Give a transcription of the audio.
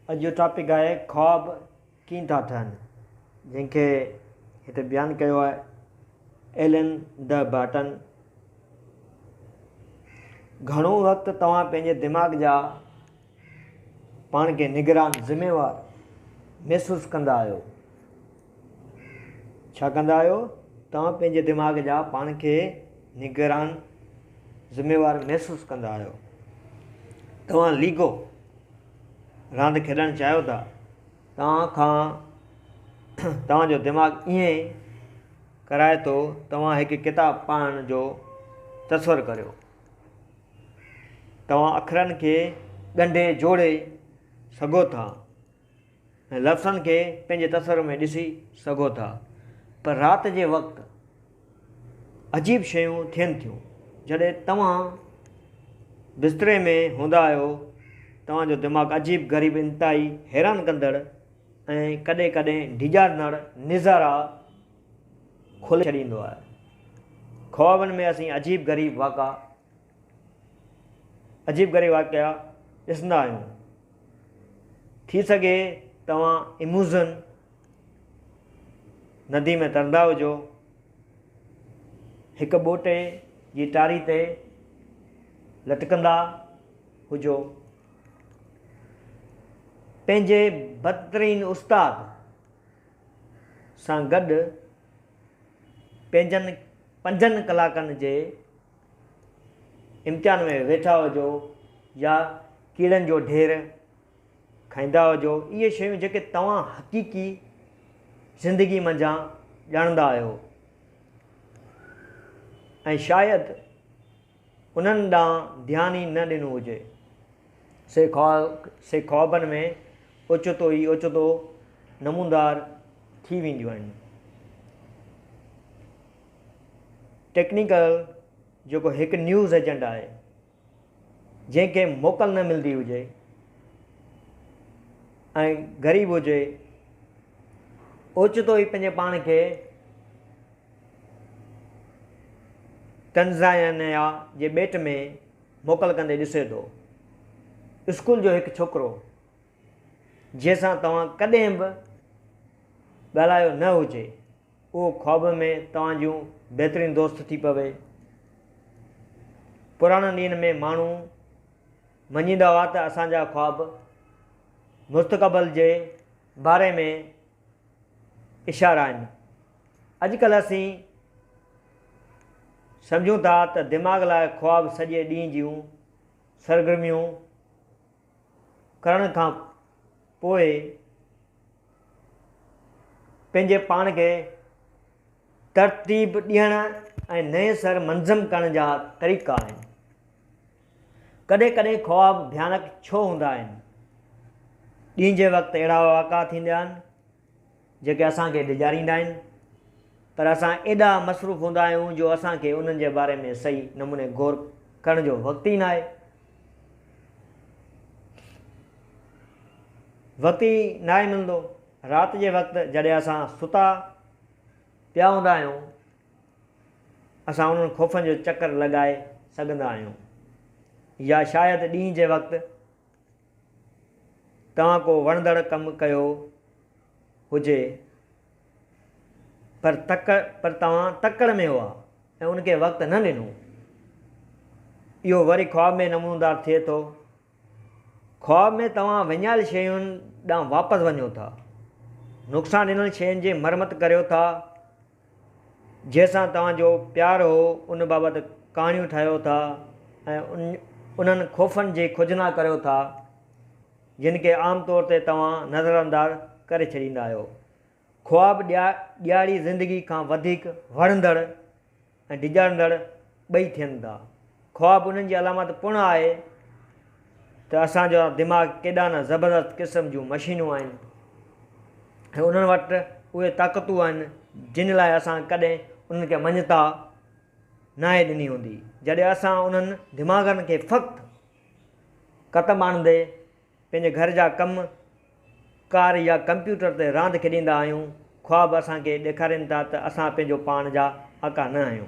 अॼु जो टॉपिक आहे ख्वाब कीअं था ठहनि, जंहिंखे हिते बयानु कयो आहे एलन द बाटन। घणो वक़्तु तव्हां पंहिंजे दिमाग़ जा पाण खे निगरान ज़िम्मेवार महसूसु कंदा आहियो। छा कंदा आहियो? तव्हां पंहिंजे दिमाग़ जा पाण खे निगरान ज़िम्मेवार महसूसु कंदा आहियो। तव्हां लीगो रांदि खेॾणु चाहियो था, तव्हांजो दिमाग़ ईअं कराए थो तव्हां हिकु किताबु पढ़ण जो तसवुरु करियो। तव्हां अखरनि खे ॻंढे जोड़े सघो था ऐं लफ़्ज़नि खे पंहिंजे तसवुर में ॾिसी सघो था, पर राति जे वक़्तु अजीब शयूं थियनि थियूं। जॾहिं तव्हां बिस्तरे में हूंदा आहियो, तव्हांजो दिमाग़ अजीब ग़रीब इंतिहाई हैरान कंदड़ ऐं कॾहिं कॾहिं डिॼाड़ंदड़ नज़ारा खोले छॾींदो आहे। ख्वाबनि में असीं अजीब ग़रीब वाक़िया ॾिसंदा आहियूं। थी सघे तव्हां इमूज़न नदी में तरंदा हुजो, हिकु ॿोटे जी टारी ते लटकंदा हुजो, पंहिंजे बदतरीन उस्ताद सां गॾु पंहिंजनि 5 कलाकनि जे इम्तिहान में वेठा हुजो, या कीड़नि जो ढेर खाईंदा हुजो। इहे शयूं जेके तव्हां हक़ीक़ी ज़िंदगी मंझां ॼाणंदा आहियो ऐं शायदि उन्हनि ॾांहुं ध्यानु ई न ॾिनो हुजे। से ख्वाबनि में ओचितो ई ओचितो नमूनदार थी वेंदियूं आहिनि। टेक्निकल जेको हिकु न्यूज़ एजेंट आहे, जंहिंखे मोकल न मिलंदी हुजे ऐं ग़रीब हुजे, ओचितो ई पंहिंजे पाण खे तंज़ानिया जे ॿेट में मोकल कंदे ॾिसे थो। स्कूल जो हिकु छोकिरो जंहिंसां तव्हां कॾहिं बि ॻाल्हायो न हुजे, उहो ख्वाब में तव्हां जूं बहितरीनु दोस्त थी पवे। पुराणनि ॾींहंनि में माण्हू मञींदा हुआ त असांजा ख्वाब मुस्तक़बिल जे बारे में इशारा आहिनि। अॼुकल्ह असीं सम्झूं था त दिमाग़ लाइ ख्वाब सॼे ॾींहं जूं सरगर्मियूं करण खां पोइ पंहिंजे पाण खे तरतीब ॾियण ऐं नए सर मंज़म करण जा तरीक़ा आहिनि। कॾहिं कॾहिं ख्वाब भयानक छो हूंदा आहिनि? ॾींहं जे वक़्तु अहिड़ा वाक़ा थींदा आहिनि जेके असांखे डिॼारींदा आहिनि, पर असां एॾा मसरूफ़ हूंदा आहियूं जो असांखे उन्हनि जे बारे में सही नमूने गौर करण जो वक़्तु ई न आहे। वक़्तु ई न आहे मिलंदो। राति जे वक़्तु जॾहिं असां सुता पिया हूंदा आहियूं, असां उन्हनि ख़ौफ़नि जो चकर लॻाए सघंदा आहियूं। या शायदि ॾींहं जे वक़्तु तव्हां को वणंदड़ कमु कयो हुजे, पर तव्हां तकड़ में हुआ ऐं उनखे वक़्तु न ॾिनो। इहो वरी ख्वाब में नमूनदार थिए थो। ख्वाब में तव्हां विञायल शयुनि ॾांहुं वापसि वञो था, नुक़सानु ॾिनल शयुनि जी मरमत करियो था, जंहिंसां तव्हांजो प्यारु हो उन बाबति कहाणियूं ठाहियो था ऐं उन्हनि ख़ौफ़नि जी खुजना करियो था जिन खे आम तौर ते तव्हां नज़रअंदाज़ करे छॾींदा आहियो। ख्वाब ॾियारी ज़िंदगी खां वधीक वणंदड़ ऐं डिॼाड़ंदड़ ॿई थियनि था। ख्वाब उन्हनि जी अलामत पिणु आहे त असांजा दिमाग़ केॾा न ज़बरदस्त क़िस्म जूं मशीनूं आहिनि ऐं उन्हनि वटि उहे ताक़तूं आहिनि जिन लाइ असां कॾहिं उन्हनि खे मञता न आहे ॾिनी हूंदी। जॾहिं असां उन्हनि दिमाग़नि खे फ़क़्ति क़तम आणंदे पंहिंजे घर जा कम कार या कंप्यूटर ते रांदि खेॾींदा आहियूं, ख्वाब असांखे ॾेखारीनि था त असां पंहिंजो पाण जा आका न आहियूं।